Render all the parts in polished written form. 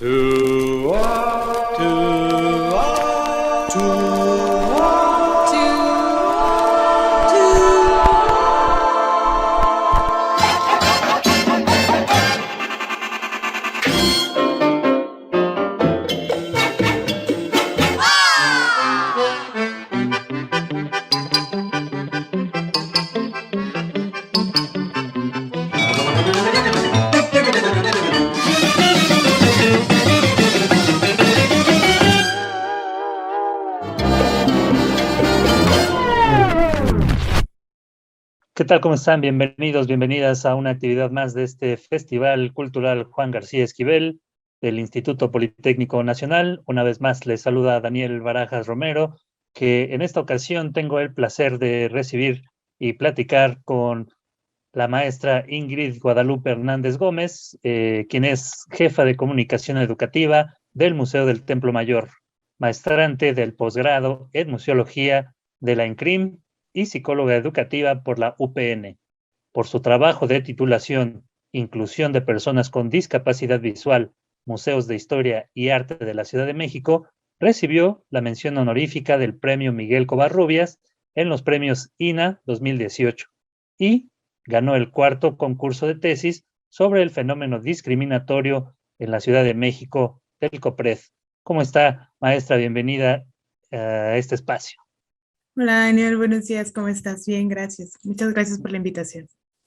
To all, to all, to all, ¿Qué tal? ¿Cómo están? Bienvenidos, bienvenidas a una actividad más de este Festival Cultural Juan García Esquivel del Instituto Politécnico Nacional. Una vez más les saluda Daniel Barajas Romero, que en esta ocasión tengo el placer de recibir y platicar con la maestra Ingrid Guadalupe Hernández Gómez, quien es jefa de comunicación educativa del Museo del Templo Mayor, maestrante del posgrado en Museología de la ENCRIM y psicóloga educativa por la UPN. Por su trabajo de titulación, Inclusión de Personas con Discapacidad Visual, Museos de Historia y Arte de la Ciudad de México, recibió la mención honorífica del Premio Miguel Covarrubias en los premios INA 2018 y ganó el cuarto concurso de tesis sobre el fenómeno discriminatorio en la Ciudad de México del COPRED. ¿Cómo está, maestra? Bienvenida a este espacio. Hola Daniel, buenos días, ¿cómo estás? Bien, gracias. Muchas gracias por la invitación.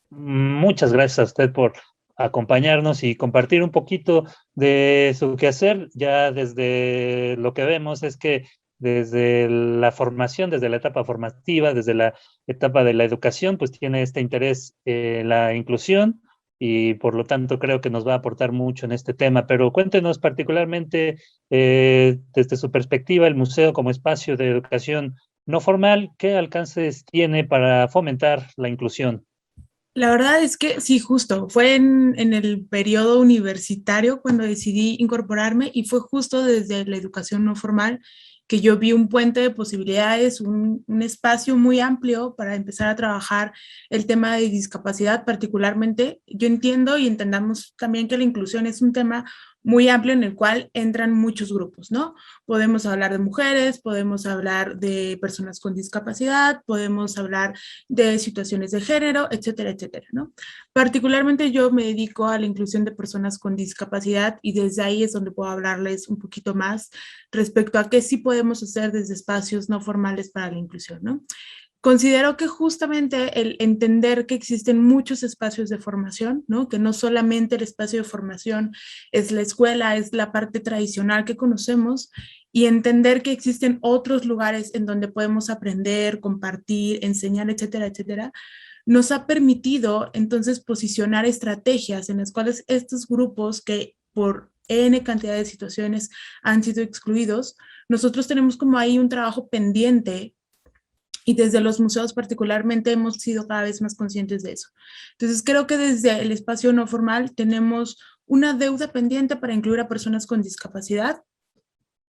Muchas gracias a usted por acompañarnos y compartir un poquito de su quehacer. Ya desde lo que vemos es que desde la formación, desde la etapa formativa, desde la etapa de la educación, pues tiene este interés en la inclusión y por lo tanto creo que nos va a aportar mucho en este tema. Pero cuéntenos particularmente desde su perspectiva, el museo como espacio de educación no formal, ¿qué alcances tiene para fomentar la inclusión? La verdad es que sí, justo, fue en el periodo universitario cuando decidí incorporarme y fue justo desde la educación no formal que yo vi un puente de posibilidades, un espacio muy amplio para empezar a trabajar el tema de discapacidad particularmente. Yo entiendo y entendamos también que la inclusión es un tema muy amplio en el cual entran muchos grupos, ¿no? Podemos hablar de mujeres, podemos hablar de personas con discapacidad, podemos hablar de situaciones de género, etcétera, etcétera, ¿no? Particularmente yo me dedico a la inclusión de personas con discapacidad y desde ahí es donde puedo hablarles un poquito más respecto a qué sí podemos hacer desde espacios no formales para la inclusión, ¿no? Considero que justamente el entender que existen muchos espacios de formación, ¿no? Que no solamente el espacio de formación es la escuela, es la parte tradicional que conocemos, y entender que existen otros lugares en donde podemos aprender, compartir, enseñar, etcétera, etcétera, nos ha permitido entonces posicionar estrategias en las cuales estos grupos que por N cantidad de situaciones han sido excluidos, nosotros tenemos como ahí un trabajo pendiente y desde los museos particularmente hemos sido cada vez más conscientes de eso. Entonces creo que desde el espacio no formal tenemos una deuda pendiente para incluir a personas con discapacidad.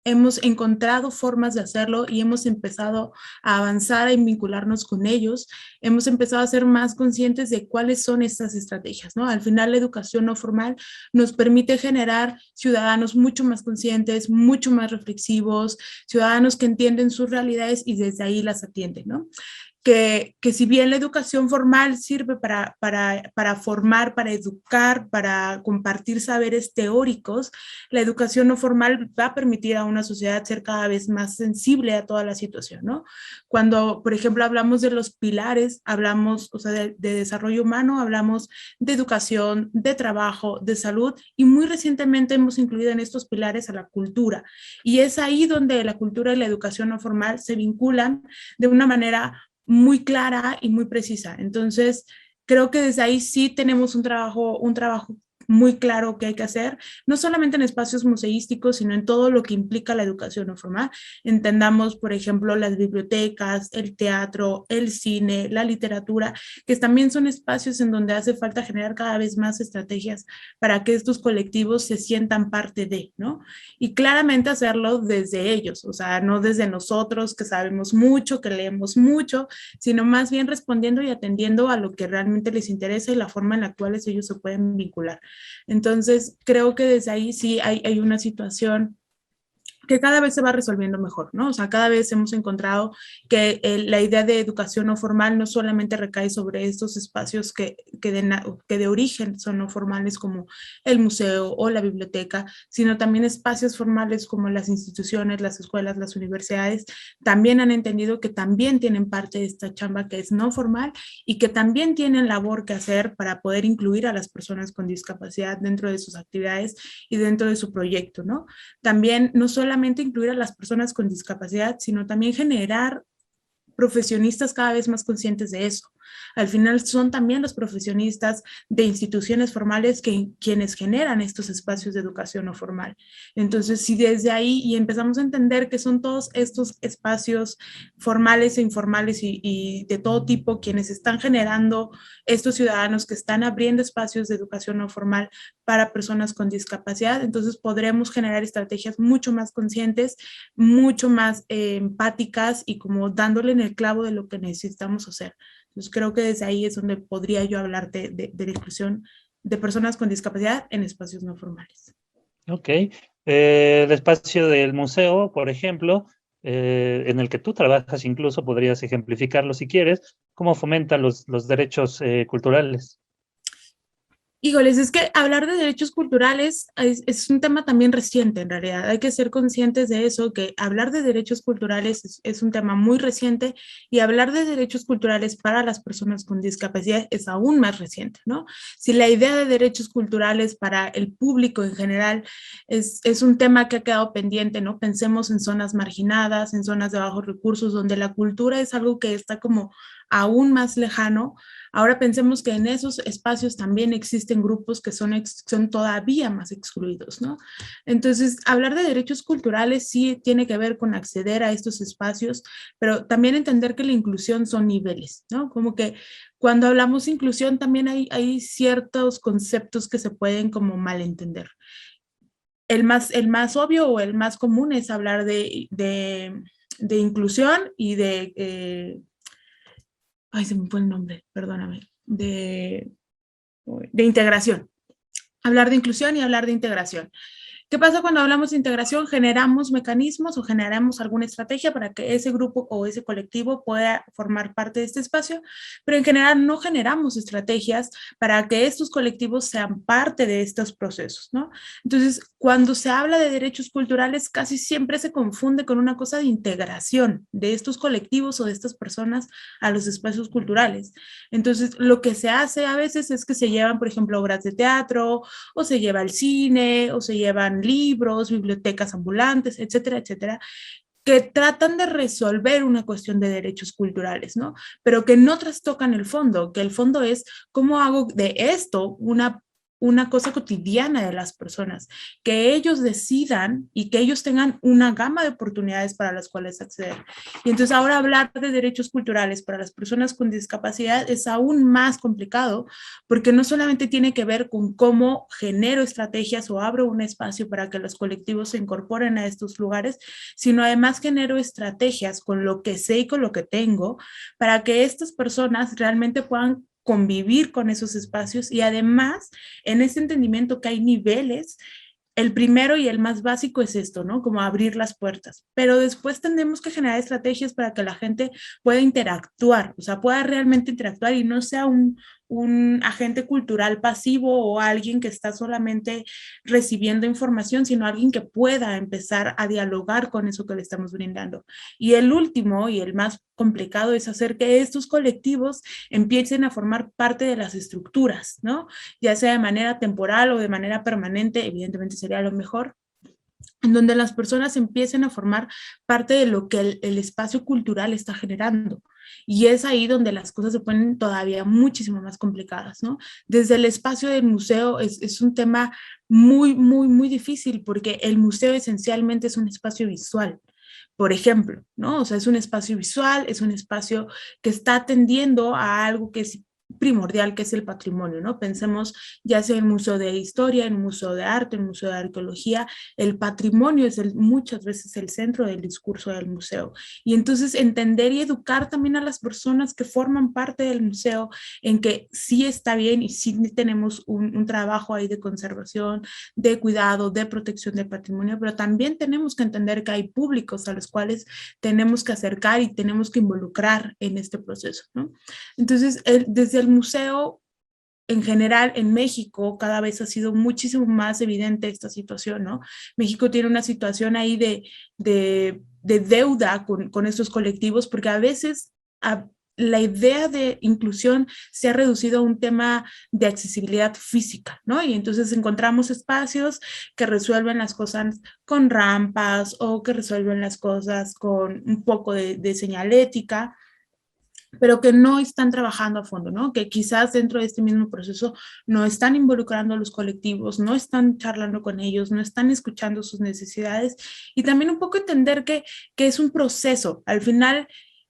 Hemos encontrado formas de hacerlo y hemos empezado a avanzar, a vincularnos con ellos. Hemos empezado a ser más conscientes de cuáles son estas estrategias, ¿no? Al final, la educación no formal nos permite generar ciudadanos mucho más conscientes, mucho más reflexivos, ciudadanos que entienden sus realidades y desde ahí las atienden, ¿no? Que si bien la educación formal sirve para formar, para educar, para compartir saberes teóricos, la educación no formal va a permitir a una sociedad ser cada vez más sensible a toda la situación, ¿no? Cuando, por ejemplo, hablamos de los pilares, hablamos, o sea, de desarrollo humano, hablamos de educación, de trabajo, de salud, y muy recientemente hemos incluido en estos pilares a la cultura. Y es ahí donde la cultura y la educación no formal se vinculan de una manera muy clara y muy precisa. Entonces, creo que desde ahí sí tenemos un trabajo muy claro que hay que hacer, no solamente en espacios museísticos, sino en todo lo que implica la educación no formal. Entendamos, por ejemplo, las bibliotecas, el teatro, el cine, la literatura, que también son espacios en donde hace falta generar cada vez más estrategias para que estos colectivos se sientan parte de, ¿no? Y claramente hacerlo desde ellos, o sea, no desde nosotros que sabemos mucho, que leemos mucho, sino más bien respondiendo y atendiendo a lo que realmente les interesa y la forma en la cual ellos se pueden vincular. Entonces, creo que desde ahí sí hay una situación que cada vez se va resolviendo mejor, ¿no? O sea, cada vez hemos encontrado que la idea de educación no formal no solamente recae sobre estos espacios que de origen son no formales como el museo o la biblioteca, sino también espacios formales como las instituciones, las escuelas, las universidades, también han entendido que también tienen parte de esta chamba que es no formal y que también tienen labor que hacer para poder incluir a las personas con discapacidad dentro de sus actividades y dentro de su proyecto, ¿no? También no solamente incluir a las personas con discapacidad, sino también generar profesionistas cada vez más conscientes de eso. Al final son también los profesionistas de instituciones formales quienes generan estos espacios de educación no formal. Entonces, si desde ahí y empezamos a entender que son todos estos espacios formales e informales y de todo tipo quienes están generando estos ciudadanos que están abriendo espacios de educación no formal para personas con discapacidad, entonces podremos generar estrategias mucho más conscientes, mucho más empáticas y como dándole en el clavo de lo que necesitamos hacer. Entonces creo que desde ahí es donde podría yo hablarte de la inclusión de personas con discapacidad en espacios no formales. Ok. El espacio del museo, por ejemplo, en el que tú trabajas incluso, podrías ejemplificarlo si quieres, cómo fomenta los derechos culturales. Híjoles, es que hablar de derechos culturales es un tema también reciente en realidad. Hay que ser conscientes de eso, que hablar de derechos culturales es un tema muy reciente y hablar de derechos culturales para las personas con discapacidad es aún más reciente, ¿no? Si la idea de derechos culturales para el público en general es un tema que ha quedado pendiente, ¿no? Pensemos en zonas marginadas, en zonas de bajos recursos, donde la cultura es algo que está como aún más lejano. Ahora pensemos que en esos espacios también existen grupos que son todavía más excluidos, ¿no? Entonces, hablar de derechos culturales sí tiene que ver con acceder a estos espacios, pero también entender que la inclusión son niveles, ¿no? Como que cuando hablamos de inclusión también hay ciertos conceptos que se pueden como malentender. El más obvio o el más común es hablar de inclusión y ay, se me fue el nombre, perdóname, de integración. Hablar de inclusión y hablar de integración. ¿Qué pasa cuando hablamos de integración? Generamos mecanismos o generamos alguna estrategia para que ese grupo o ese colectivo pueda formar parte de este espacio, pero en general no generamos estrategias para que estos colectivos sean parte de estos procesos, ¿no? Entonces, cuando se habla de derechos culturales, casi siempre se confunde con una cosa de integración de estos colectivos o de estas personas a los espacios culturales. Entonces, lo que se hace a veces es que se llevan, por ejemplo, obras de teatro, o se lleva al cine, o se llevan libros, bibliotecas ambulantes, etcétera, etcétera, que tratan de resolver una cuestión de derechos culturales, ¿no? Pero que no trastocan el fondo, que el fondo es cómo hago de esto una cosa cotidiana de las personas, que ellos decidan y que ellos tengan una gama de oportunidades para las cuales acceder. Y entonces ahora hablar de derechos culturales para las personas con discapacidad es aún más complicado, porque no solamente tiene que ver con cómo genero estrategias o abro un espacio para que los colectivos se incorporen a estos lugares, sino además genero estrategias con lo que sé y con lo que tengo para que estas personas realmente puedan convivir con esos espacios y además en ese entendimiento que hay niveles. El primero y el más básico es esto, ¿no? Como abrir las puertas. Pero después tenemos que generar estrategias para que la gente pueda interactuar, o sea, pueda realmente interactuar y no sea un agente cultural pasivo o alguien que está solamente recibiendo información, sino alguien que pueda empezar a dialogar con eso que le estamos brindando. Y el último y el más complicado es hacer que estos colectivos empiecen a formar parte de las estructuras, ¿no? Ya sea de manera temporal o de manera permanente, evidentemente sería lo mejor, en donde las personas empiecen a formar parte de lo que el espacio cultural está generando. Y es ahí donde las cosas se ponen todavía muchísimo más complicadas, ¿no? Desde el espacio del museo es un tema muy, muy, muy difícil porque el museo esencialmente es un espacio visual. Por ejemplo, ¿no? O sea, es un espacio visual, es un espacio que está atendiendo a algo que es primordial que es el patrimonio, ¿no? Pensemos ya sea en el Museo de Historia, en el Museo de Arte, en el Museo de Arqueología, el patrimonio es muchas veces el centro del discurso del museo. Y entonces entender y educar también a las personas que forman parte del museo en que sí está bien y sí tenemos un trabajo ahí de conservación, de cuidado, de protección del patrimonio, pero también tenemos que entender que hay públicos a los cuales tenemos que acercar y tenemos que involucrar en este proceso, ¿no? Entonces, desde el museo, en general, en México, cada vez ha sido muchísimo más evidente esta situación, ¿no? México tiene una situación ahí de deuda con estos colectivos, porque a veces la idea de inclusión se ha reducido a un tema de accesibilidad física, ¿no? Y entonces encontramos espacios que resuelven las cosas con rampas o que resuelven las cosas con un poco de señalética, pero que no están trabajando a fondo, ¿no? Que quizás dentro de este mismo proceso no están involucrando a los colectivos, no están charlando con ellos, no están escuchando sus necesidades y también un poco entender que es un proceso. Al final,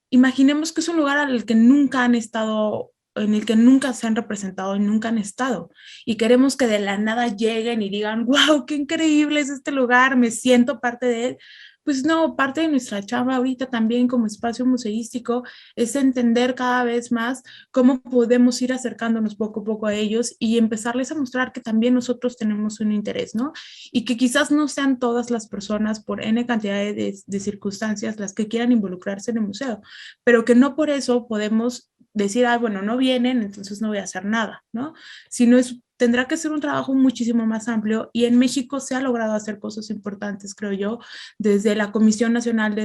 imaginemos que es un lugar al que nunca han estado, en el que nunca se han representado y nunca han estado. Y queremos que de la nada lleguen y digan, wow, qué increíble es este lugar, me siento parte de él. Pues no, parte de nuestra chamba ahorita también como espacio museístico es entender cada vez más cómo podemos ir acercándonos poco a poco a ellos y empezarles a mostrar que también nosotros tenemos un interés, ¿no? Y que quizás no sean todas las personas por N cantidad de circunstancias las que quieran involucrarse en el museo, pero que no por eso podemos decir, ah, bueno, no vienen, entonces no voy a hacer nada, ¿no? Sino tendrá que ser un trabajo muchísimo más amplio y en México se ha logrado hacer cosas importantes, creo yo, desde la Comisión Nacional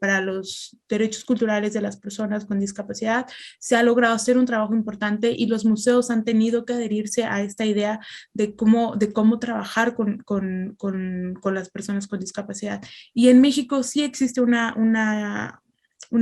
para los Derechos Culturales de las Personas con Discapacidad, se ha logrado hacer un trabajo importante y los museos han tenido que adherirse a esta idea de cómo trabajar con las personas con discapacidad. Y en México sí existe una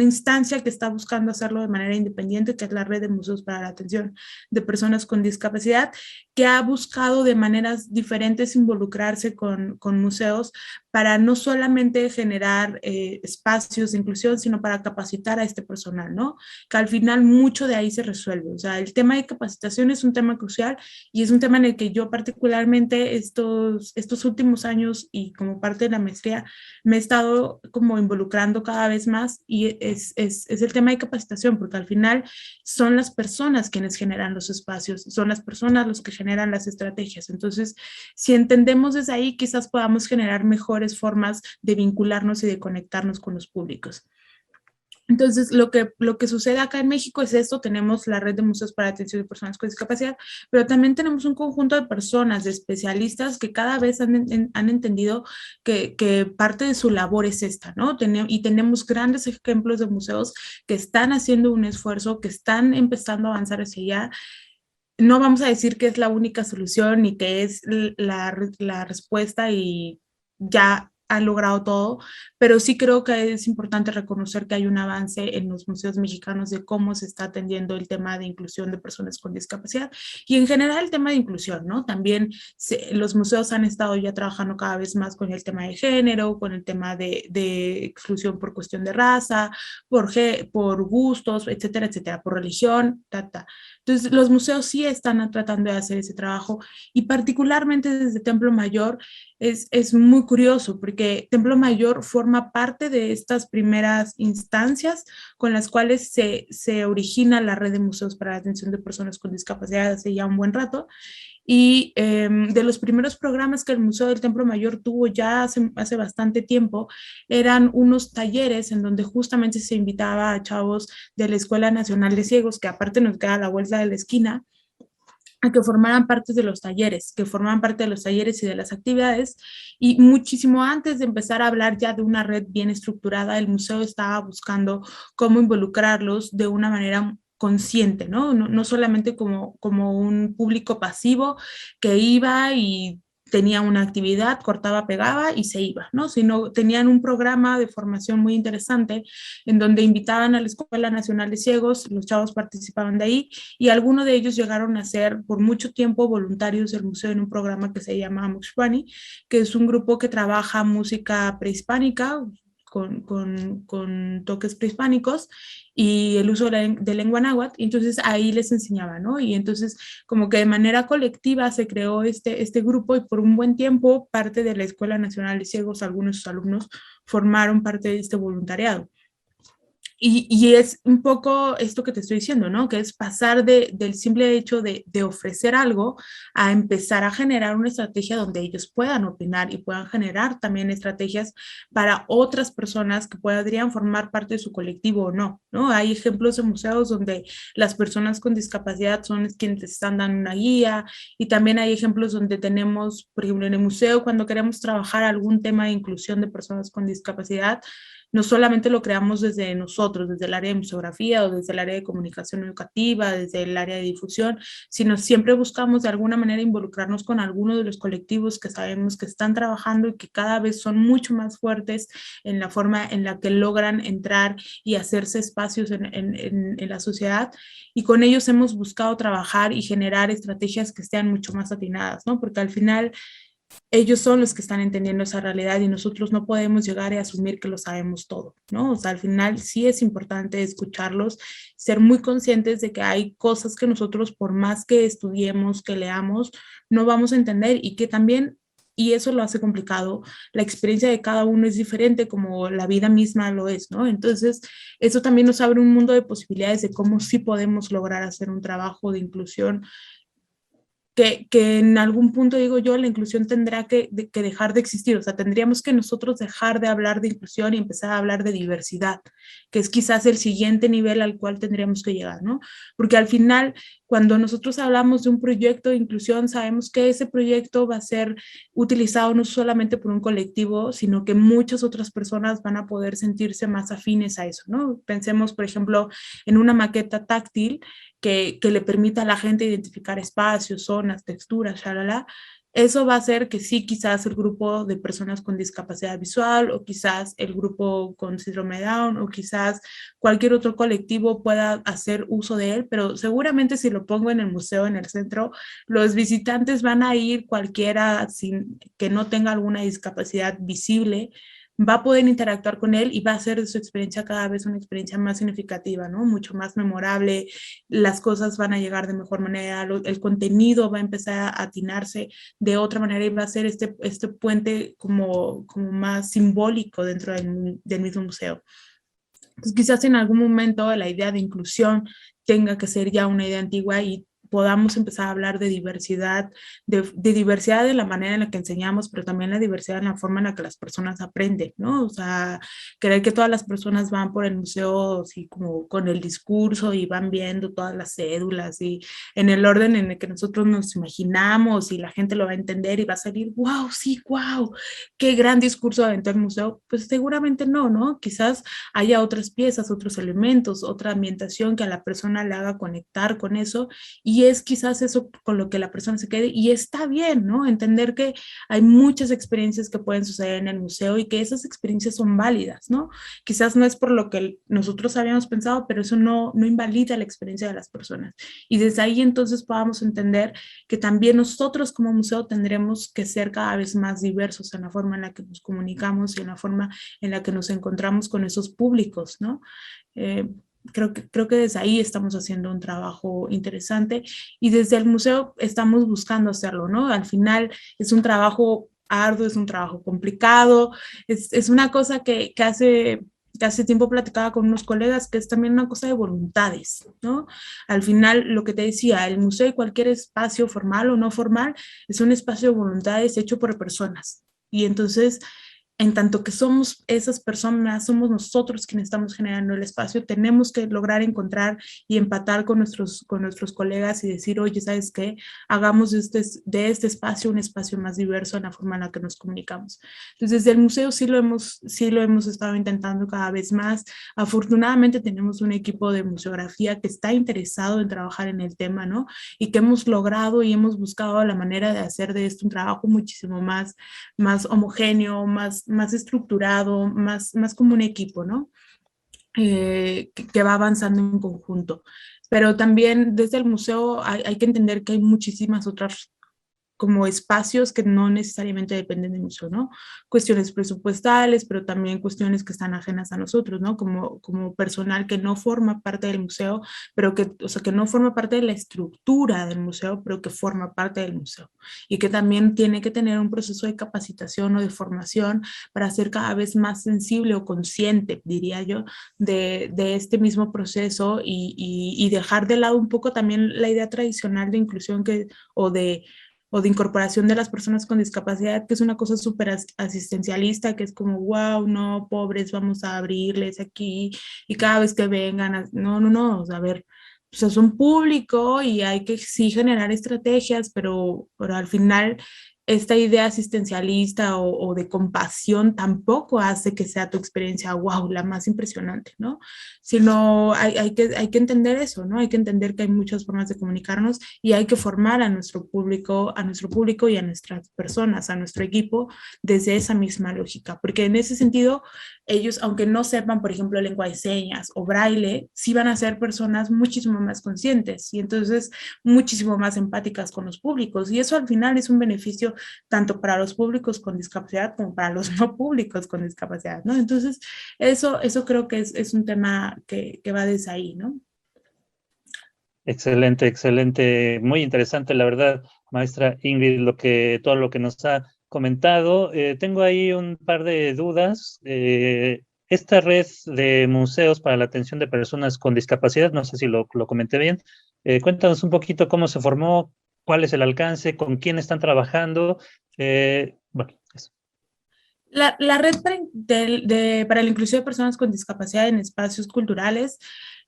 instancia que está buscando hacerlo de manera independiente, que es la Red de Museos para la Atención de Personas con Discapacidad, que ha buscado de maneras diferentes involucrarse con museos para no solamente generar espacios de inclusión, sino para capacitar a este personal, ¿no? Que al final mucho de ahí se resuelve. O sea, el tema de capacitación es un tema crucial y es un tema en el que yo particularmente estos últimos años y como parte de la maestría me he estado como involucrando cada vez más y es el tema de capacitación, porque al final son las personas quienes generan los espacios, son las personas los que generan las estrategias. Entonces, si entendemos desde ahí, quizás podamos generar mejores formas de vincularnos y de conectarnos con los públicos. Entonces, lo que sucede acá en México es esto, tenemos la Red de Museos para la Atención de Personas con Discapacidad, pero también tenemos un conjunto de personas, de especialistas que cada vez han entendido que parte de su labor es esta, ¿no? Y tenemos grandes ejemplos de museos que están haciendo un esfuerzo, que están empezando a avanzar hacia allá. No vamos a decir que es la única solución ni que es la respuesta y ya han logrado todo, pero sí creo que es importante reconocer que hay un avance en los museos mexicanos de cómo se está atendiendo el tema de inclusión de personas con discapacidad y en general el tema de inclusión, ¿no? También los museos han estado ya trabajando cada vez más con el tema de género, con el tema de exclusión por cuestión de raza, por gustos, etcétera, etcétera, por religión, Entonces, los museos sí están tratando de hacer ese trabajo y particularmente desde Templo Mayor es muy curioso porque Templo Mayor forma parte de estas primeras instancias con las cuales se origina la Red de Museos para la Atención de Personas con Discapacidad hace ya un buen rato. Y de los primeros programas que el Museo del Templo Mayor tuvo ya hace bastante tiempo, eran unos talleres en donde justamente se invitaba a chavos de la Escuela Nacional de Ciegos, que aparte nos queda a la vuelta de la esquina, a que formaran parte de los talleres, que formaban parte de los talleres y de las actividades. Y muchísimo antes de empezar a hablar ya de una red bien estructurada, el museo estaba buscando cómo involucrarlos de una manera consciente, ¿no? No solamente como un público pasivo que iba y tenía una actividad, cortaba, pegaba y se iba, ¿no? Sino tenían un programa de formación muy interesante en donde invitaban a la Escuela Nacional de Ciegos, los chavos participaban de ahí y algunos de ellos llegaron a ser por mucho tiempo voluntarios del museo en un programa que se llama Muxpani, que es un grupo que trabaja música prehispánica, con toques prehispánicos y el uso de lengua náhuatl, y entonces ahí les enseñaba, ¿no? Y entonces como que de manera colectiva se creó este grupo, y por un buen tiempo parte de la Escuela Nacional de Ciegos, algunos de sus alumnos formaron parte de este voluntariado. Y es un poco esto que te estoy diciendo, ¿no? Que es pasar del simple hecho de ofrecer algo a empezar a generar una estrategia donde ellos puedan opinar y puedan generar también estrategias para otras personas que podrían formar parte de su colectivo o no, ¿no? Hay ejemplos de museos donde las personas con discapacidad son quienes están dando una guía, y también hay ejemplos donde tenemos, por ejemplo, en el museo, cuando queremos trabajar algún tema de inclusión de personas con discapacidad, no solamente lo creamos desde nosotros, desde el área de museografía o desde el área de comunicación educativa, desde el área de difusión, sino siempre buscamos de alguna manera involucrarnos con alguno de los colectivos que sabemos que están trabajando y que cada vez son mucho más fuertes en la forma en la que logran entrar y hacerse espacios en la sociedad, y con ellos hemos buscado trabajar y generar estrategias que sean mucho más atinadas, ¿no? Porque al final ellos son los que están entendiendo esa realidad y nosotros no podemos llegar y asumir que lo sabemos todo, ¿no? O sea, al final sí es importante escucharlos, ser muy conscientes de que hay cosas que nosotros, por más que estudiemos, que leamos, no vamos a entender, y que también, y eso lo hace complicado, la experiencia de cada uno es diferente, como la vida misma lo es, ¿no? Entonces, eso también nos abre un mundo de posibilidades de cómo sí podemos lograr hacer un trabajo de inclusión que en algún punto, digo yo, la inclusión tendrá que dejar de existir. O sea, tendríamos que nosotros dejar de hablar de inclusión y empezar a hablar de diversidad, que es quizás el siguiente nivel al cual tendríamos que llegar, ¿no? Porque al final, cuando nosotros hablamos de un proyecto de inclusión, sabemos que ese proyecto va a ser utilizado no solamente por un colectivo, sino que muchas otras personas van a poder sentirse más afines a eso, ¿no? Pensemos, por ejemplo, en una maqueta táctil que le permita a la gente identificar espacios, zonas, texturas, shalala. Eso va a hacer que sí, quizás el grupo de personas con discapacidad visual, o quizás el grupo con síndrome de Down, o quizás cualquier otro colectivo pueda hacer uso de él, pero seguramente si lo pongo en el museo, en el centro, los visitantes van a ir cualquiera sin que no tenga alguna discapacidad visible, va a poder interactuar con él y va a hacer de su experiencia cada vez una experiencia más significativa, ¿no? Mucho más memorable, las cosas van a llegar de mejor manera, el contenido va a empezar a atinarse de otra manera, y va a ser este puente como más simbólico dentro del mismo museo. Entonces, quizás en algún momento la idea de inclusión tenga que ser ya una idea antigua y podamos empezar a hablar de diversidad, de diversidad en la manera en la que enseñamos, pero también la diversidad en la forma en la que las personas aprenden, ¿no? O sea, creer que todas las personas van por el museo así como con el discurso y van viendo todas las cédulas y en el orden en el que nosotros nos imaginamos, y la gente lo va a entender y va a salir, wow, sí, wow, qué gran discurso aventó el museo. Pues seguramente no, ¿no? Quizás haya otras piezas, otros elementos, otra ambientación que a la persona le haga conectar con eso, y es quizás eso con lo que la persona se quede, y está bien, ¿no? Entender que hay muchas experiencias que pueden suceder en el museo y que esas experiencias son válidas, ¿no? Quizás no es por lo que nosotros habíamos pensado, pero eso no invalida la experiencia de las personas. Y desde ahí entonces podamos entender que también nosotros como museo tendremos que ser cada vez más diversos en la forma en la que nos comunicamos y en la forma en la que nos encontramos con esos públicos, ¿no? Creo que desde ahí estamos haciendo un trabajo interesante, y desde el museo estamos buscando hacerlo, ¿no? Al final es un trabajo arduo, es un trabajo complicado, es una cosa que hace tiempo platicaba con unos colegas, que es también una cosa de voluntades, ¿no? Al final, lo que te decía, el museo y cualquier espacio formal o no formal es un espacio de voluntades hecho por personas, y entonces, en tanto que somos esas personas, somos nosotros quienes estamos generando el espacio, tenemos que lograr encontrar y empatar con nuestros colegas y decir, oye, ¿sabes qué? Hagamos de este espacio un espacio más diverso en la forma en la que nos comunicamos. Entonces, desde el museo sí lo hemos estado intentando cada vez más. Afortunadamente tenemos un equipo de museografía que está interesado en trabajar en el tema, ¿no? Y que hemos logrado y hemos buscado la manera de hacer de esto un trabajo muchísimo más homogéneo, más estructurado, más como un equipo, ¿no? Que va avanzando en conjunto. Pero también desde el museo hay que entender que hay muchísimas otras como espacios que no necesariamente dependen del museo, ¿no? Cuestiones presupuestales, pero también cuestiones que están ajenas a nosotros, ¿no? Como personal que no forma parte del museo, pero que, o sea, que no forma parte de la estructura del museo, pero que forma parte del museo. Y que también tiene que tener un proceso de capacitación o de formación para ser cada vez más sensible o consciente, diría yo, de este mismo proceso y dejar de lado un poco también la idea tradicional de inclusión o de incorporación de las personas con discapacidad, que es una cosa súper asistencialista, que es como, wow, no, pobres, vamos a abrirles aquí y cada vez que vengan, no, o sea, a ver, o sea, es un público y hay que sí generar estrategias, pero al final esta idea asistencialista o de compasión tampoco hace que sea tu experiencia, wow, la más impresionante, ¿no? Sino hay que entender eso, ¿no? Hay que entender que hay muchas formas de comunicarnos y hay que formar a nuestro público y a nuestras personas, a nuestro equipo, desde esa misma lógica, porque en ese sentido, ellos, aunque no sepan, por ejemplo, lengua de señas o braille, sí van a ser personas muchísimo más conscientes y entonces muchísimo más empáticas con los públicos y eso al final es un beneficio tanto para los públicos con discapacidad como para los no públicos con discapacidad, ¿no? Entonces, eso creo que es un tema que va desde ahí, ¿no? Excelente, excelente, muy interesante, la verdad, maestra Ingrid, todo lo que nos ha comentado. Tengo ahí un par de dudas. Esta red de museos para la atención de personas con discapacidad, no sé si lo comenté bien. Cuéntanos un poquito cómo se formó, cuál es el alcance, con quién están trabajando. Bueno, eso. La red para la inclusión de personas con discapacidad en espacios culturales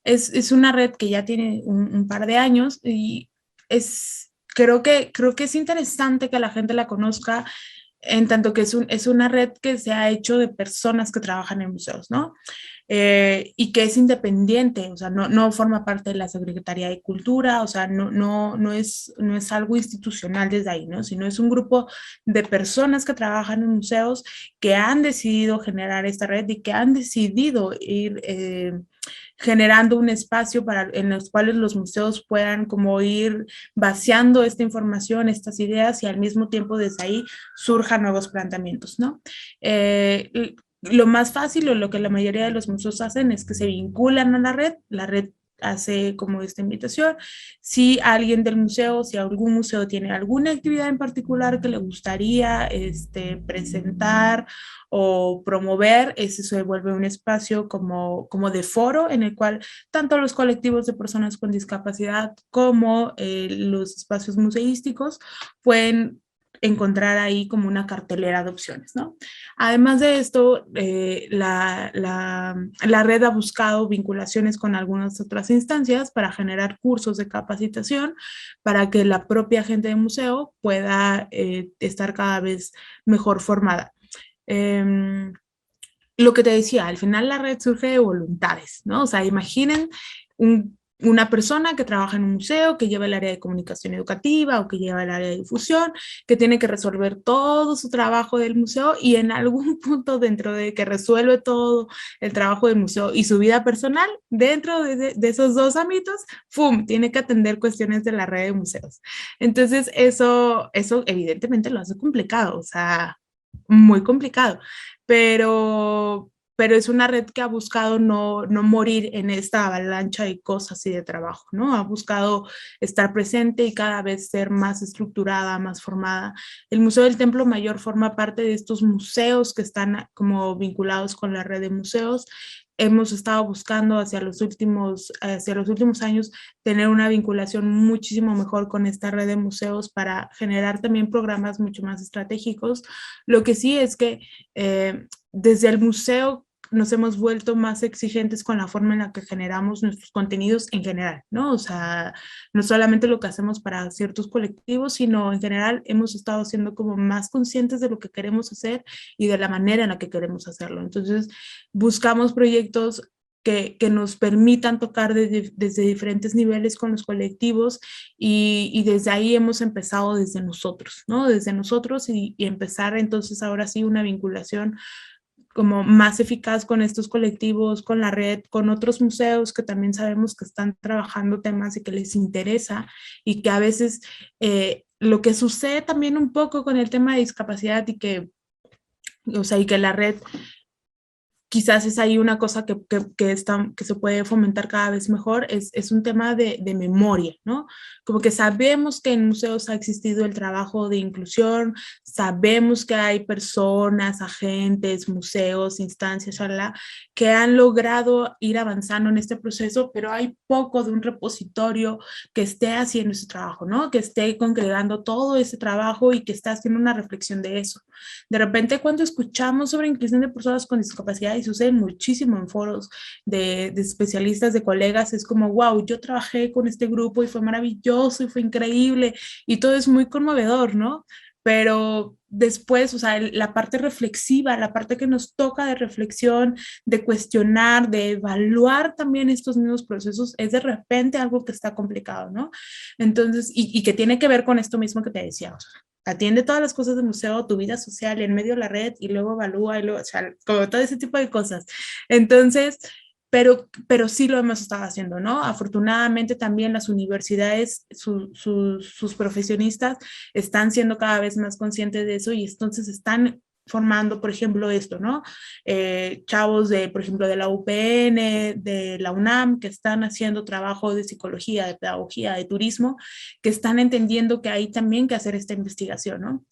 es una red que ya tiene un par de años y creo que es interesante que la gente la conozca en tanto que es una red que se ha hecho de personas que trabajan en museos, ¿no? Y que es independiente, o sea, no forma parte de la Secretaría de Cultura, o sea, no es algo institucional desde ahí, ¿no? Sino es un grupo de personas que trabajan en museos que han decidido generar esta red y que han decidido ir generando un espacio en los cuales los museos puedan como ir vaciando esta información, estas ideas y al mismo tiempo desde ahí surjan nuevos planteamientos, ¿no? Lo más fácil o lo que la mayoría de los museos hacen es que se vinculan a la red hace como esta invitación. Si alguien del museo, si algún museo tiene alguna actividad en particular que le gustaría presentar o promover, ese se vuelve un espacio como de foro en el cual tanto los colectivos de personas con discapacidad como los espacios museísticos pueden encontrar ahí como una cartelera de opciones, ¿no? Además de esto, la red ha buscado vinculaciones con algunas otras instancias para generar cursos de capacitación para que la propia gente de museo pueda estar cada vez mejor formada. Lo que te decía, al final la red surge de voluntades, ¿no? O sea, imaginen una persona que trabaja en un museo, que lleva el área de comunicación educativa o que lleva el área de difusión, que tiene que resolver todo su trabajo del museo y en algún punto dentro de que resuelve todo el trabajo del museo y su vida personal, dentro de esos dos ámbitos, ¡fum!, tiene que atender cuestiones de la red de museos. Entonces, eso evidentemente lo hace complicado, o sea, muy complicado, pero es una red que ha buscado no morir en esta avalancha de cosas y de trabajo, ¿no? Ha buscado estar presente y cada vez ser más estructurada, más formada. El Museo del Templo Mayor forma parte de estos museos que están como vinculados con la red de museos. Hemos estado buscando hacia los últimos años tener una vinculación muchísimo mejor con esta red de museos para generar también programas mucho más estratégicos. Lo que sí es que desde el museo nos hemos vuelto más exigentes con la forma en la que generamos nuestros contenidos en general, ¿no? O sea, no solamente lo que hacemos para ciertos colectivos, sino en general hemos estado siendo como más conscientes de lo que queremos hacer y de la manera en la que queremos hacerlo. Entonces, buscamos proyectos que nos permitan tocar desde diferentes niveles con los colectivos y desde ahí hemos empezado desde nosotros, ¿no? Desde nosotros y empezar entonces ahora sí una vinculación como más eficaz con estos colectivos, con la red, con otros museos que también sabemos que están trabajando temas y que les interesa y que a veces lo que sucede también un poco con el tema de discapacidad y que, o sea, y que la red quizás es ahí una cosa que se puede fomentar cada vez mejor, es un tema de memoria, ¿no? Como que sabemos que en museos ha existido el trabajo de inclusión, sabemos que hay personas, agentes, museos, instancias, shalala, que han logrado ir avanzando en este proceso, pero hay poco de un repositorio que esté haciendo ese trabajo, ¿no? Que esté congregando todo ese trabajo y que esté haciendo una reflexión de eso. De repente, cuando escuchamos sobre inclusión de personas con discapacidad, y sucede muchísimo en foros de especialistas, de colegas, es como, wow, yo trabajé con este grupo y fue maravilloso y fue increíble y todo es muy conmovedor, ¿no? Pero después, o sea, la parte reflexiva, la parte que nos toca de reflexión, de cuestionar, de evaluar también estos mismos procesos, es de repente algo que está complicado, ¿no? Entonces, y que tiene que ver con esto mismo que te decía, o sea, atiende todas las cosas del museo, tu vida social en medio de la red y luego evalúa y luego, o sea, como todo ese tipo de cosas. Entonces, pero sí lo hemos estado haciendo, ¿no? Afortunadamente también las universidades, sus profesionistas están siendo cada vez más conscientes de eso y entonces están formando, por ejemplo, esto, ¿no? Chavos de, por ejemplo, de la UPN, de la UNAM, que están haciendo trabajo de psicología, de pedagogía, de turismo, que están entendiendo que hay también que hacer esta investigación, ¿no?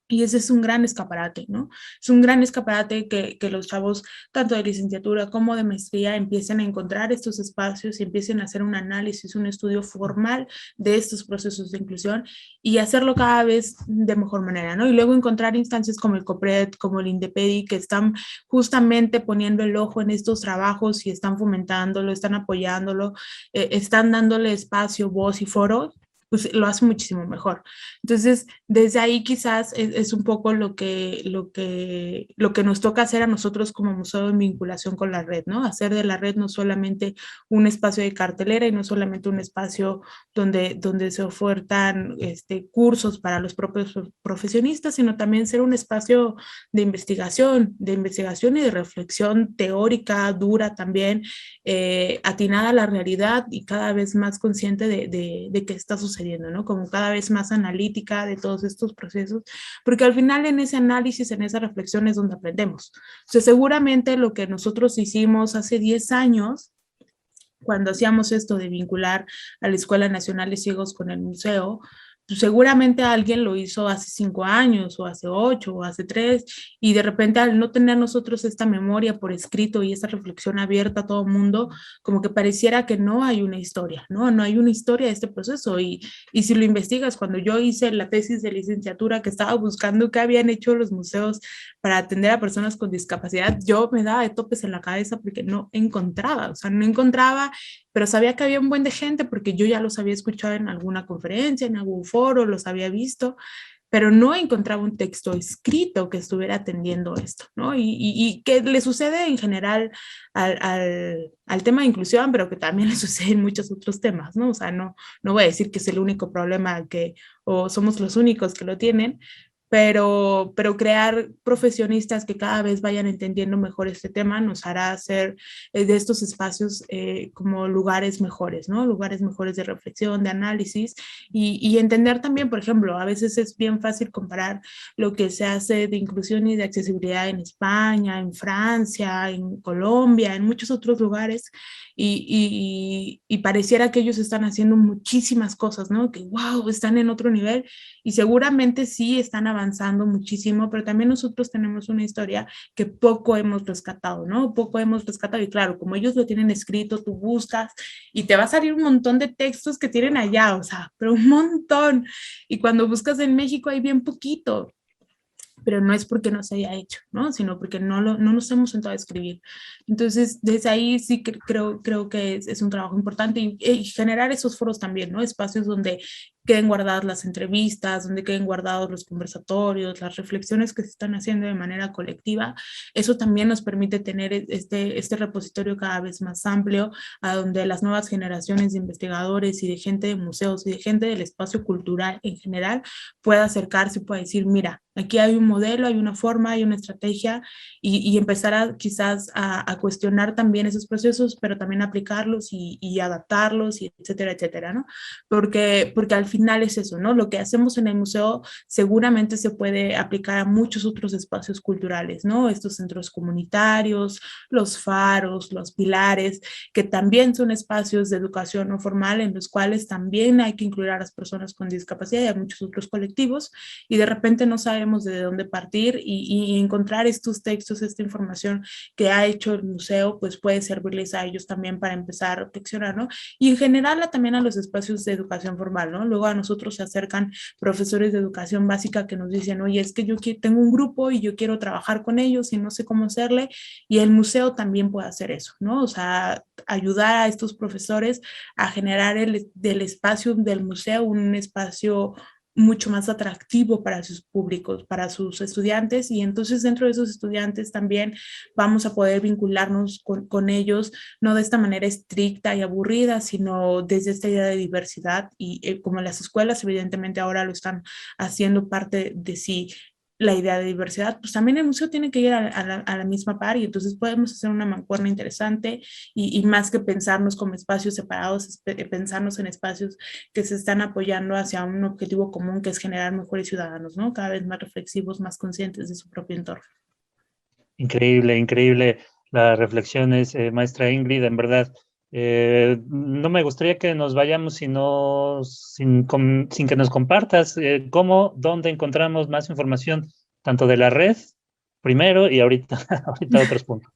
Y ese es un gran escaparate, ¿no? Es un gran escaparate que los chavos, tanto de licenciatura como de maestría, empiecen a encontrar estos espacios y empiecen a hacer un análisis, un estudio formal de estos procesos de inclusión y hacerlo cada vez de mejor manera, ¿no? Y luego encontrar instancias como el COPRED, como el INDEPEDI, que están justamente poniendo el ojo en estos trabajos y están fomentándolo, están apoyándolo, están dándole espacio, voz y foro, pues lo hace muchísimo mejor. Entonces, desde ahí quizás es un poco lo que nos toca hacer a nosotros como museo en vinculación con la red, ¿no? Hacer de la red no solamente un espacio de cartelera y no solamente un espacio donde se ofertan cursos para los propios profesionistas, sino también ser un espacio de investigación y de reflexión teórica, dura también, atinada a la realidad y cada vez más consciente de qué está sucediendo, ¿no? Como cada vez más analítica de todos estos procesos, porque al final en ese análisis, en esa reflexión es donde aprendemos. O sea, seguramente lo que nosotros hicimos hace 10 años, cuando hacíamos esto de vincular a la Escuela Nacional de Ciegos con el museo, pues seguramente alguien lo hizo hace 5 años o hace 8 o hace 3 y de repente al no tener nosotros esta memoria por escrito y esta reflexión abierta a todo el mundo, como que pareciera que no hay una historia, ¿no? No hay una historia de este proceso y si lo investigas, cuando yo hice la tesis de licenciatura que estaba buscando qué habían hecho los museos para atender a personas con discapacidad, yo me daba de topes en la cabeza porque no encontraba, o sea, no encontraba, pero sabía que había un buen de gente porque yo ya los había escuchado en alguna conferencia, en algún foro, los había visto, pero no encontraba un texto escrito que estuviera atendiendo esto, ¿no? Y que le sucede en general al tema de inclusión, pero que también le sucede en muchos otros temas, ¿no? O sea, no voy a decir que es el único problema o somos los únicos que lo tienen, pero crear profesionistas que cada vez vayan entendiendo mejor este tema nos hará hacer de estos espacios como lugares mejores, ¿no? Lugares mejores de reflexión, de análisis y entender también, por ejemplo, a veces es bien fácil comparar lo que se hace de inclusión y de accesibilidad en España, en Francia, en Colombia, en muchos otros lugares y pareciera que ellos están haciendo muchísimas cosas, ¿no? Que wow, están en otro nivel y seguramente sí están avanzando muchísimo, pero también nosotros tenemos una historia que poco hemos rescatado, ¿no? Poco hemos rescatado y claro, como ellos lo tienen escrito, tú buscas y te va a salir un montón de textos que tienen allá, o sea, pero un montón. Y cuando buscas en México hay bien poquito, pero no es porque no se haya hecho, ¿no? Sino porque no nos hemos sentado a escribir. Entonces, desde ahí sí creo que es un trabajo importante y generar esos foros también, ¿no? Espacios donde queden guardadas las entrevistas, donde queden guardados los conversatorios, las reflexiones que se están haciendo de manera colectiva. Eso también nos permite tener este repositorio cada vez más amplio, a donde las nuevas generaciones de investigadores y de gente de museos y de gente del espacio cultural en general pueda acercarse y pueda decir, mira, Aquí hay un modelo, hay una forma, hay una estrategia y empezar quizás a cuestionar también esos procesos, pero también aplicarlos y adaptarlos, y etcétera, etcétera, ¿no? Porque al final es eso, ¿no? Lo que hacemos en el museo seguramente se puede aplicar a muchos otros espacios culturales, ¿no? Estos centros comunitarios, los faros, los pilares, que también son espacios de educación no formal en los cuales también hay que incluir a las personas con discapacidad y a muchos otros colectivos, y de repente no sabemos de dónde partir y encontrar estos textos, esta información que ha hecho el museo, pues puede servirles a ellos también para empezar a reflexionar, ¿no? Y en general también a los espacios de educación formal, ¿no? Luego a nosotros se acercan profesores de educación básica que nos dicen, oye, es que yo tengo un grupo y yo quiero trabajar con ellos y no sé cómo hacerle, y el museo también puede hacer eso, ¿no? O sea, ayudar a estos profesores a generar del espacio del museo un espacio mucho más atractivo para sus públicos, para sus estudiantes, y entonces dentro de esos estudiantes también vamos a poder vincularnos con ellos, no de esta manera estricta y aburrida, sino desde esta idea de diversidad, y como las escuelas evidentemente ahora lo están haciendo parte de sí, la idea de diversidad, pues también el museo tiene que ir a la misma par, y entonces podemos hacer una mancuerna interesante, y más que pensarnos como espacios separados, pensarnos en espacios que se están apoyando hacia un objetivo común, que es generar mejores ciudadanos, ¿no? Cada vez más reflexivos, más conscientes de su propio entorno. Increíble, increíble las reflexiones, maestra Ingrid, en verdad. No me gustaría que nos vayamos sin que nos compartas cómo, dónde encontramos más información, tanto de la red primero y ahorita, ahorita otros puntos.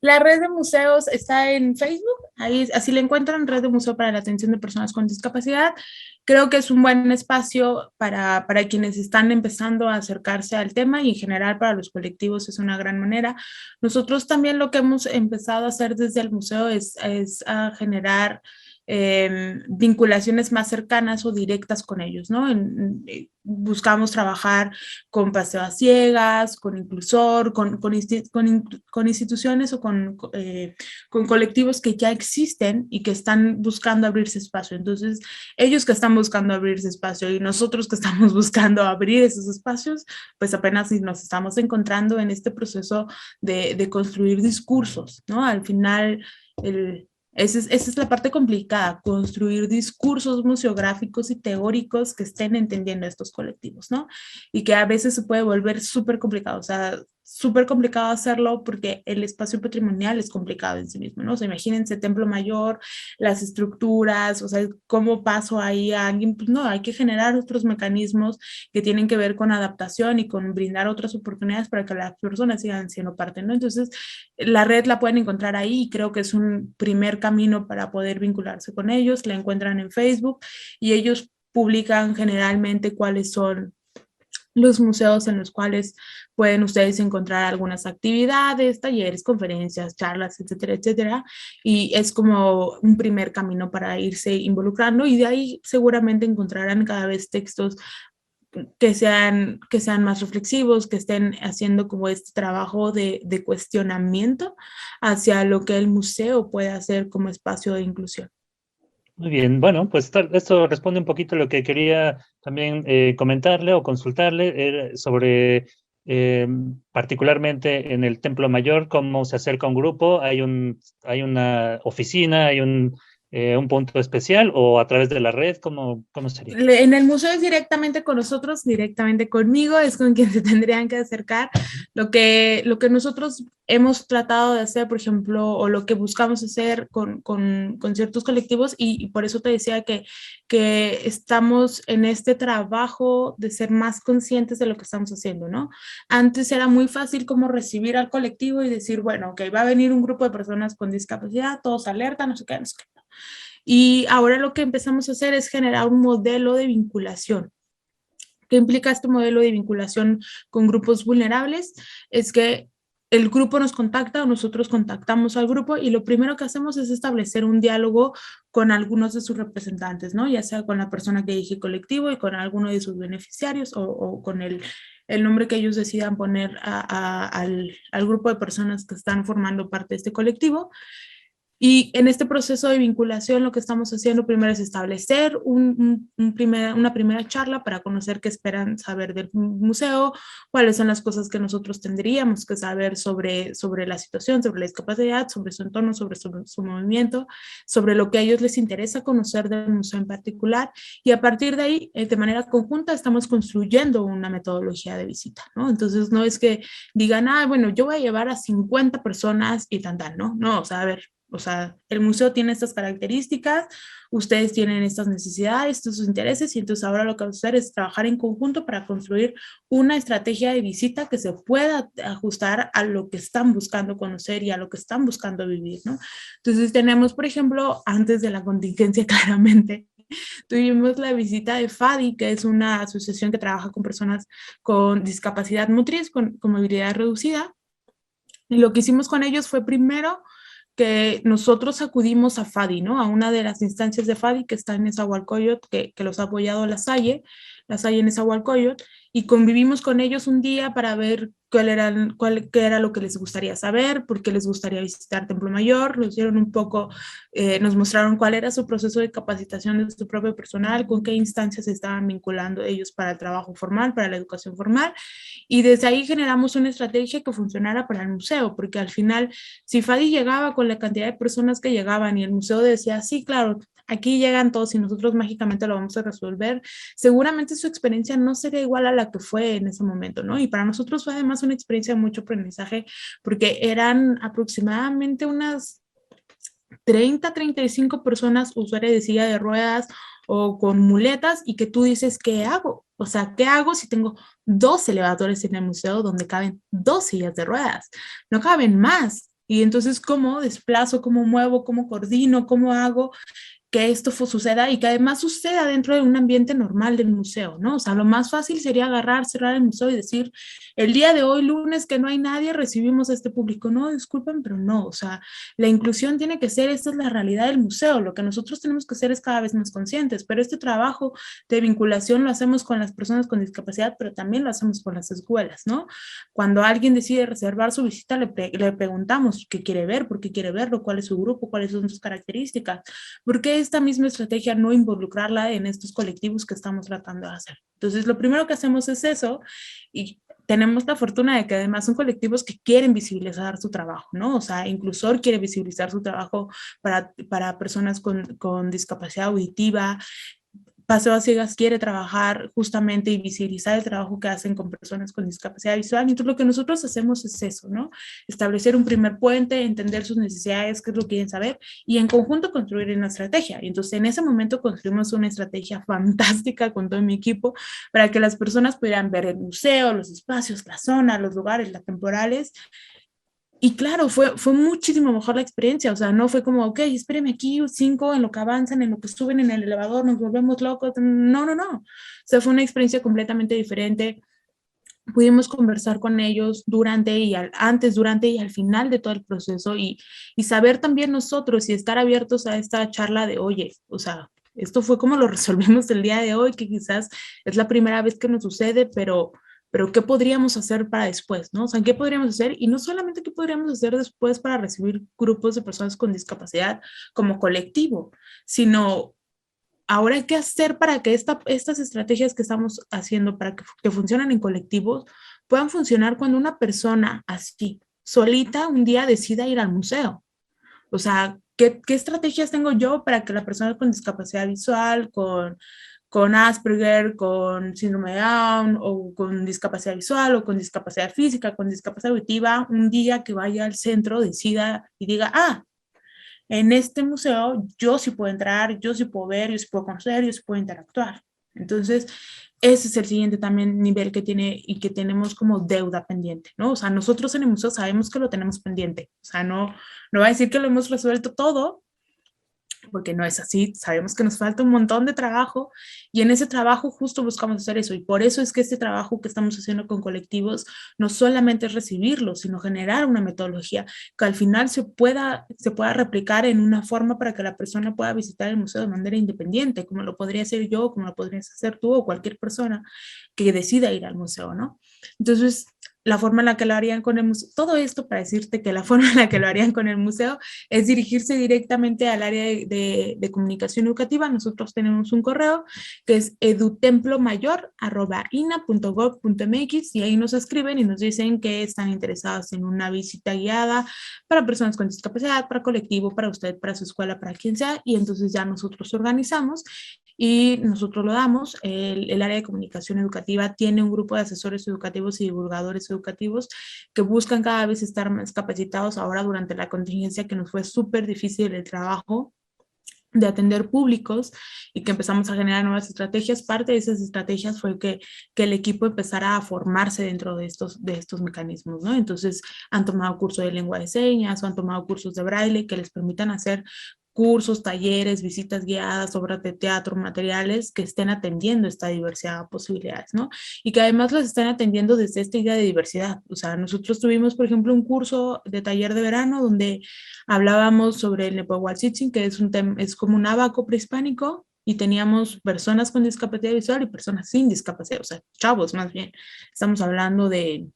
La red de museos está en Facebook, ahí así la encuentran, Red de Museo para la Atención de Personas con Discapacidad. Creo que es un buen espacio para quienes están empezando a acercarse al tema, y en general para los colectivos es una gran manera. Nosotros también lo que hemos empezado a hacer desde el museo es a generar vinculaciones más cercanas o directas con ellos, ¿no? Buscamos trabajar con Paseo a Ciegas, con Inclusor, con instituciones o con colectivos que ya existen y que están buscando abrirse espacio. Entonces, ellos que están buscando abrirse espacio y nosotros que estamos buscando abrir esos espacios, pues apenas nos estamos encontrando en este proceso de construir discursos, ¿no? Al final, esa es la parte complicada, construir discursos museográficos y teóricos que estén entendiendo estos colectivos, ¿no? Y que a veces se puede volver súper complicado, o sea, súper complicado hacerlo porque el espacio patrimonial es complicado en sí mismo, ¿no? O sea, imagínense Templo Mayor, las estructuras, o sea, ¿cómo paso ahí a alguien? Pues no, hay que generar otros mecanismos que tienen que ver con adaptación y con brindar otras oportunidades para que las personas sigan siendo parte, ¿no? Entonces, la red la pueden encontrar ahí, y creo que es un primer camino para poder vincularse con ellos. La encuentran en Facebook y ellos publican generalmente cuáles son los museos en los cuales pueden ustedes encontrar algunas actividades, talleres, conferencias, charlas, etcétera, etcétera. Y es como un primer camino para irse involucrando, y de ahí seguramente encontrarán cada vez textos que sean más reflexivos, que estén haciendo como este trabajo de cuestionamiento hacia lo que el museo puede hacer como espacio de inclusión. Muy bien, bueno, pues esto responde un poquito a lo que quería también comentarle o consultarle sobre particularmente en el Templo Mayor, cómo se acerca un grupo, hay una oficina, hay un punto especial, o a través de la red, ¿cómo sería? En el museo es directamente con nosotros, directamente conmigo, es con quien se tendrían que acercar. Lo que nosotros hemos tratado de hacer, por ejemplo, o lo que buscamos hacer con ciertos colectivos, y por eso te decía que estamos en este trabajo de ser más conscientes de lo que estamos haciendo, ¿no? Antes era muy fácil como recibir al colectivo y decir, bueno, ok, va a venir un grupo de personas con discapacidad, todos alerta, no sé qué, no sé qué. Y ahora lo que empezamos a hacer es generar un modelo de vinculación. ¿Qué implica este modelo de vinculación con grupos vulnerables? Es que el grupo nos contacta o nosotros contactamos al grupo, y lo primero que hacemos es establecer un diálogo con algunos de sus representantes, ¿no? Ya sea con la persona que dirige el colectivo y con alguno de sus beneficiarios, o con el nombre que ellos decidan poner al grupo de personas que están formando parte de este colectivo. Y en este proceso de vinculación lo que estamos haciendo primero es establecer una primera charla para conocer qué esperan saber del museo, cuáles son las cosas que nosotros tendríamos que saber sobre la situación, sobre la discapacidad, sobre su entorno, sobre su movimiento, sobre lo que a ellos les interesa conocer del museo en particular. Y a partir de ahí, de manera conjunta, estamos construyendo una metodología de visita, ¿no? Entonces no es que digan, bueno, yo voy a llevar a 50 personas y tal, ¿no? No, o sea, a ver, o sea, el museo tiene estas características, ustedes tienen estas necesidades, estos intereses, y entonces ahora lo que vamos a hacer es trabajar en conjunto para construir una estrategia de visita que se pueda ajustar a lo que están buscando conocer y a lo que están buscando vivir, ¿no? Entonces tenemos, por ejemplo, antes de la contingencia claramente, tuvimos la visita de FADI, que es una asociación que trabaja con personas con discapacidad motriz, con movilidad reducida. Y lo que hicimos con ellos fue primero que nosotros acudimos a FADI, ¿no? A una de las instancias de FADI que está en Nezahualcóyotl, que los ha apoyado la Salle en Nezahualcóyotl, y convivimos con ellos un día para ver qué era lo que les gustaría saber, por qué les gustaría visitar Templo Mayor, nos dieron un poco, nos mostraron cuál era su proceso de capacitación de su propio personal, con qué instancias se estaban vinculando ellos para el trabajo formal, para la educación formal, y desde ahí generamos una estrategia que funcionara para el museo, porque al final, si FADI llegaba con la cantidad de personas que llegaban y el museo decía, sí, claro, aquí llegan todos y nosotros mágicamente lo vamos a resolver, seguramente su experiencia no sería igual a la que fue en ese momento, ¿no? Y para nosotros fue además una experiencia de mucho aprendizaje, porque eran aproximadamente unas 35 personas usuarias de silla de ruedas o con muletas, y que tú dices, ¿qué hago? O sea, ¿qué hago si tengo 2 elevadores en el museo donde caben 2 sillas de ruedas? No caben más. Y entonces, ¿cómo desplazo, cómo muevo, cómo coordino, cómo hago que esto suceda y que además suceda dentro de un ambiente normal del museo, ¿no? O sea, lo más fácil sería agarrar, cerrar el museo y decir, el día de hoy, lunes, que no hay nadie, recibimos a este público. No, disculpen, pero no, o sea, la inclusión tiene que ser, esta es la realidad del museo, lo que nosotros tenemos que hacer es cada vez más conscientes, pero este trabajo de vinculación lo hacemos con las personas con discapacidad, pero también lo hacemos con las escuelas, ¿no? Cuando alguien decide reservar su visita, le preguntamos qué quiere ver, por qué quiere verlo, cuál es su grupo, cuáles son sus características, ¿por qué esta misma estrategia no involucrarla en estos colectivos que estamos tratando de hacer? Entonces, lo primero que hacemos es eso, y tenemos la fortuna de que además son colectivos que quieren visibilizar su trabajo, ¿no? O sea, Inclusor quiere visibilizar su trabajo para personas con discapacidad auditiva. Paseo a Ciegas quiere trabajar justamente y visibilizar el trabajo que hacen con personas con discapacidad visual. Y entonces lo que nosotros hacemos es eso, ¿no? Establecer un primer puente, entender sus necesidades, qué es lo que quieren saber, y en conjunto construir una estrategia. Y entonces en ese momento construimos una estrategia fantástica con todo mi equipo para que las personas pudieran ver el museo, los espacios, la zona, los lugares, las temporales. Y claro, fue muchísimo mejor la experiencia, o sea, no fue como, ok, espéreme aquí, 5 en lo que avanzan, en lo que suben en el elevador, nos volvemos locos, no, no, no, o sea, fue una experiencia completamente diferente. Pudimos conversar con ellos antes, durante y al final de todo el proceso, y saber también nosotros y estar abiertos a esta charla de, oye, o sea, esto fue como lo resolvimos el día de hoy, que quizás es la primera vez que nos sucede, pero ¿qué podríamos hacer para después, no? O sea, ¿qué podríamos hacer? Y no solamente qué podríamos hacer después para recibir grupos de personas con discapacidad como colectivo, sino ahora qué hacer para que estas estrategias que estamos haciendo para que funcionen en colectivos puedan funcionar cuando una persona así, solita, un día decida ir al museo. O sea, ¿qué estrategias tengo yo para que la persona con discapacidad visual, con Asperger, con síndrome de Down, o con discapacidad visual, o con discapacidad física, con discapacidad auditiva, un día que vaya al centro, decida y diga, en este museo yo sí puedo entrar, yo sí puedo ver, yo sí puedo conocer, yo sí puedo interactuar? Entonces, ese es el siguiente también nivel que tiene y que tenemos como deuda pendiente, ¿no? O sea, nosotros en el museo sabemos que lo tenemos pendiente, o sea, no va a decir que lo hemos resuelto todo, porque no es así, sabemos que nos falta un montón de trabajo, y en ese trabajo justo buscamos hacer eso, y por eso es que este trabajo que estamos haciendo con colectivos no solamente es recibirlo, sino generar una metodología que al final se pueda replicar en una forma para que la persona pueda visitar el museo de manera independiente, como lo podría hacer yo, como lo podrías hacer tú o cualquier persona que decida ir al museo, ¿no? Entonces, la forma en la que lo harían con el museo, todo esto para decirte que la forma en la que lo harían con el museo es dirigirse directamente al área de comunicación educativa. Nosotros tenemos un correo que es edutemplomayor@ina.gov.mx y ahí nos escriben y nos dicen que están interesados en una visita guiada para personas con discapacidad, para colectivo, para usted, para su escuela, para quien sea, y entonces ya nosotros organizamos y nosotros lo damos. El área de comunicación educativa tiene un grupo de asesores educativos y divulgadores educativos que buscan cada vez estar más capacitados ahora durante la contingencia, que nos fue súper difícil el trabajo de atender públicos y que empezamos a generar nuevas estrategias. Parte de esas estrategias fue que el equipo empezara a formarse dentro de estos mecanismos, ¿no? Entonces han tomado curso de lengua de señas o han tomado cursos de braille que les permitan hacer cursos, talleres, visitas guiadas, obras de teatro, materiales que estén atendiendo esta diversidad de posibilidades, ¿no? Y que además las estén atendiendo desde esta idea de diversidad. O sea, nosotros tuvimos, por ejemplo, un curso de taller de verano donde hablábamos sobre el Nepohualtzin, que es como un abaco prehispánico, y teníamos personas con discapacidad visual y personas sin discapacidad, o sea, chavos más bien. Estamos hablando de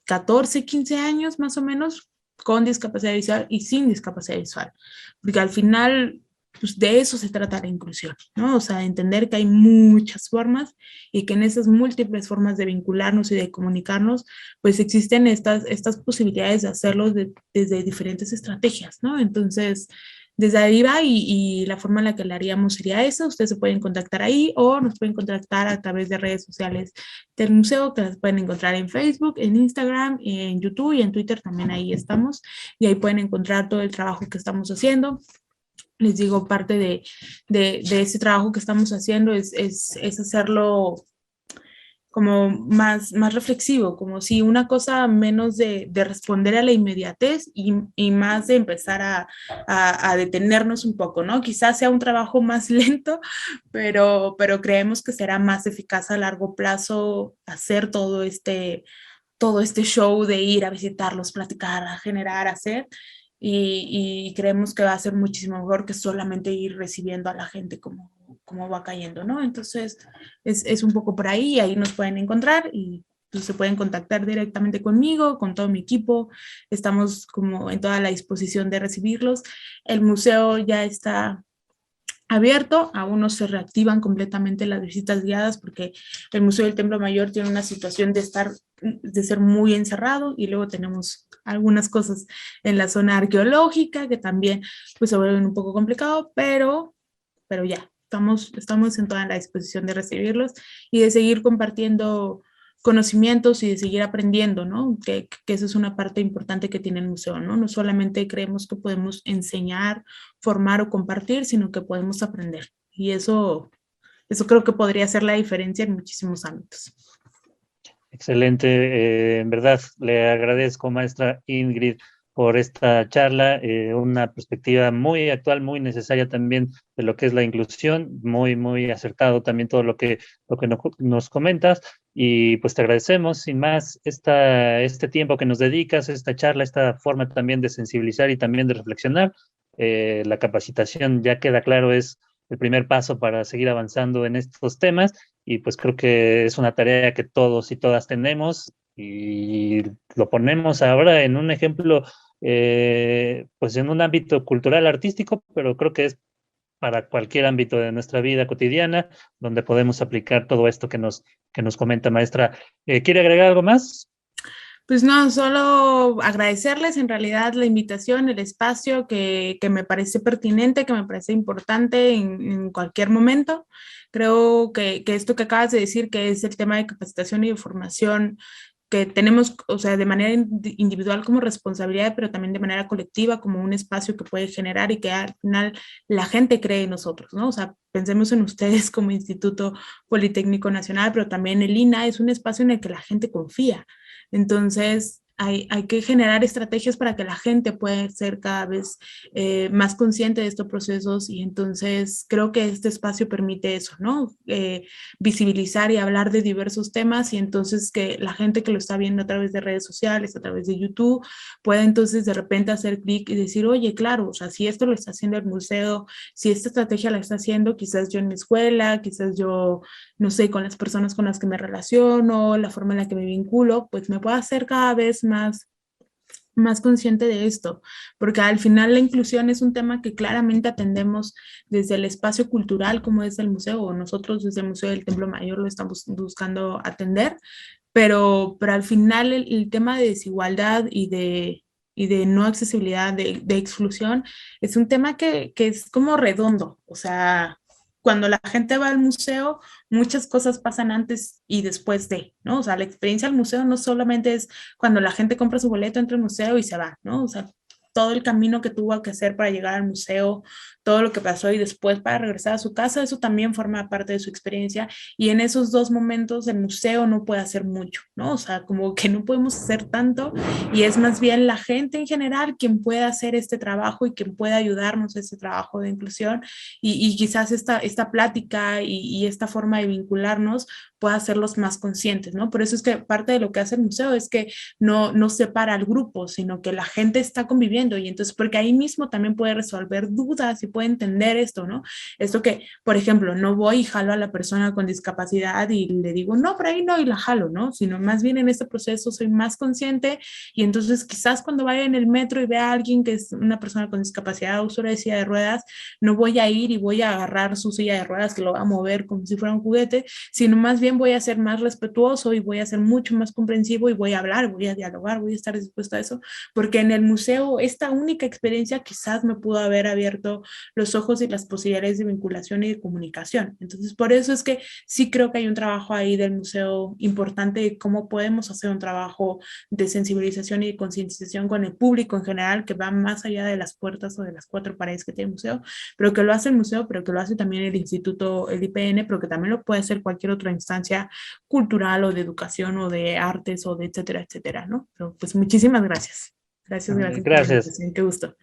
14, 15 años más o menos, con discapacidad visual y sin discapacidad visual, porque al final pues de eso se trata la inclusión, ¿no? O sea, entender que hay muchas formas y que en esas múltiples formas de vincularnos y de comunicarnos, pues existen estas posibilidades de hacerlo desde diferentes estrategias, ¿no? Entonces, desde ahí va y la forma en la que la haríamos sería esa. Ustedes se pueden contactar ahí o nos pueden contactar a través de redes sociales del museo, que las pueden encontrar en Facebook, en Instagram, en YouTube y en Twitter también ahí estamos. Y ahí pueden encontrar todo el trabajo que estamos haciendo. Les digo, parte de ese trabajo que estamos haciendo es hacerlo como más reflexivo, como si una cosa menos de responder a la inmediatez y más de empezar a detenernos un poco, ¿no? Quizás sea un trabajo más lento, pero creemos que será más eficaz a largo plazo hacer todo este show de ir a visitarlos, platicar, a generar, hacer, y creemos que va a ser muchísimo mejor que solamente ir recibiendo a la gente como va cayendo, ¿no? Entonces, es un poco por ahí, ahí nos pueden encontrar y pues, se pueden contactar directamente conmigo, con todo mi equipo. Estamos como en toda la disposición de recibirlos. El museo ya está abierto, aún no se reactivan completamente las visitas guiadas porque el Museo del Templo Mayor tiene una situación de ser muy encerrado, y luego tenemos algunas cosas en la zona arqueológica que también pues se vuelven un poco complicado, pero ya, estamos en toda la disposición de recibirlos y de seguir compartiendo conocimientos y de seguir aprendiendo, ¿no? Que eso es una parte importante que tiene el museo, ¿no? No solamente creemos que podemos enseñar, formar o compartir, sino que podemos aprender. Y eso creo que podría ser la diferencia en muchísimos ámbitos. Excelente, en verdad le agradezco, maestra Ingrid, por esta charla, una perspectiva muy actual, muy necesaria también de lo que es la inclusión, muy acertado también todo lo que nos comentas, y pues te agradecemos sin más este tiempo que nos dedicas, esta charla, esta forma también de sensibilizar y también de reflexionar. La capacitación, ya queda claro, es el primer paso para seguir avanzando en estos temas, y pues creo que es una tarea que todos y todas tenemos, y lo ponemos ahora en un ejemplo, pues en un ámbito cultural, artístico, pero creo que es para cualquier ámbito de nuestra vida cotidiana, donde podemos aplicar todo esto que nos comenta, maestra. ¿Quiere agregar algo más? Pues no, solo agradecerles en realidad la invitación, el espacio que me parece pertinente, que me parece importante en cualquier momento. Creo que esto que acabas de decir, que es el tema de capacitación y de formación, que tenemos, o sea, de manera individual como responsabilidad, pero también de manera colectiva como un espacio que puede generar y que al final la gente cree en nosotros, ¿no? O sea, pensemos en ustedes como Instituto Politécnico Nacional, pero también el INA es un espacio en el que la gente confía. Entonces, hay que generar estrategias para que la gente pueda ser cada vez más consciente de estos procesos, y entonces creo que este espacio permite eso, ¿no? Visibilizar y hablar de diversos temas, y entonces que la gente que lo está viendo a través de redes sociales, a través de YouTube, pueda entonces de repente hacer clic y decir, oye, claro, o sea, si esto lo está haciendo el museo, si esta estrategia la está haciendo quizás yo en mi escuela, quizás yo, no sé, con las personas con las que me relaciono, la forma en la que me vinculo, pues me puedo hacer cada vez más consciente de esto, porque al final la inclusión es un tema que claramente atendemos desde el espacio cultural, como es el museo, o nosotros desde el Museo del Templo Mayor lo estamos buscando atender, pero al final el tema de desigualdad y de no accesibilidad, de exclusión, es un tema que es como redondo, o sea, cuando la gente va al museo, muchas cosas pasan antes y después de, ¿no? O sea, la experiencia al museo no solamente es cuando la gente compra su boleto, entra al museo y se va, ¿no? O sea, todo el camino que tuvo que hacer para llegar al museo, todo lo que pasó y después para regresar a su casa, eso también forma parte de su experiencia, y en esos dos momentos el museo no puede hacer mucho, ¿no? O sea, como que no podemos hacer tanto, y es más bien la gente en general quien puede hacer este trabajo y quien puede ayudarnos a este trabajo de inclusión, y quizás esta plática y esta forma de vincularnos pueda hacerlos más conscientes, ¿no? Por eso es que parte de lo que hace el museo es que no separa al grupo, sino que la gente está conviviendo, y entonces porque ahí mismo también puede resolver dudas y puede entender esto, ¿no? Esto que, por ejemplo, no voy y jalo a la persona con discapacidad y le digo, no, por ahí no, y la jalo, ¿no? Sino más bien en este proceso soy más consciente, y entonces quizás cuando vaya en el metro y vea a alguien que es una persona con discapacidad, usuaria de silla de ruedas, no voy a ir y voy a agarrar su silla de ruedas que lo va a mover como si fuera un juguete, sino más bien voy a ser más respetuoso y voy a ser mucho más comprensivo y voy a hablar, voy a dialogar, voy a estar dispuesto a eso, porque en el museo esta única experiencia quizás me pudo haber abierto los ojos y las posibilidades de vinculación y de comunicación. Entonces, por eso es que sí creo que hay un trabajo ahí del museo importante de cómo podemos hacer un trabajo de sensibilización y de concientización con el público en general, que va más allá de las puertas o de las cuatro paredes que tiene el museo, pero que lo hace el museo, pero que lo hace también el instituto, el IPN, pero que también lo puede hacer cualquier otra instancia cultural o de educación o de artes o de etcétera, etcétera, ¿no? Pero pues muchísimas gracias. Gracias por la Gracias. invitación, qué gusto.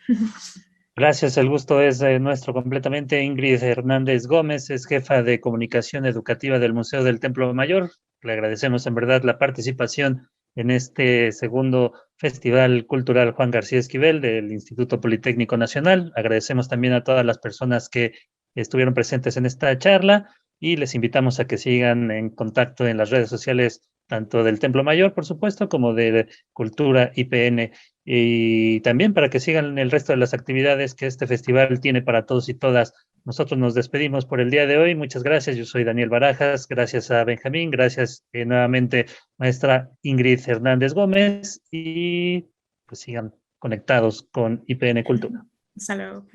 Gracias, el gusto es nuestro completamente. Ingrid Hernández Gómez es jefa de comunicación educativa del Museo del Templo Mayor. Le agradecemos en verdad la participación en este segundo Festival Cultural Juan García Esquivel del Instituto Politécnico Nacional. Agradecemos también a todas las personas que estuvieron presentes en esta charla, y les invitamos a que sigan en contacto en las redes sociales, tanto del Templo Mayor, por supuesto, como de Cultura IPN, y también para que sigan el resto de las actividades que este festival tiene para todos y todas. Nosotros nos despedimos por el día de hoy. Muchas gracias. Yo soy Daniel Barajas. Gracias a Benjamín. Gracias nuevamente, maestra Ingrid Hernández Gómez, y pues sigan conectados con IPN Cultura. Hasta luego.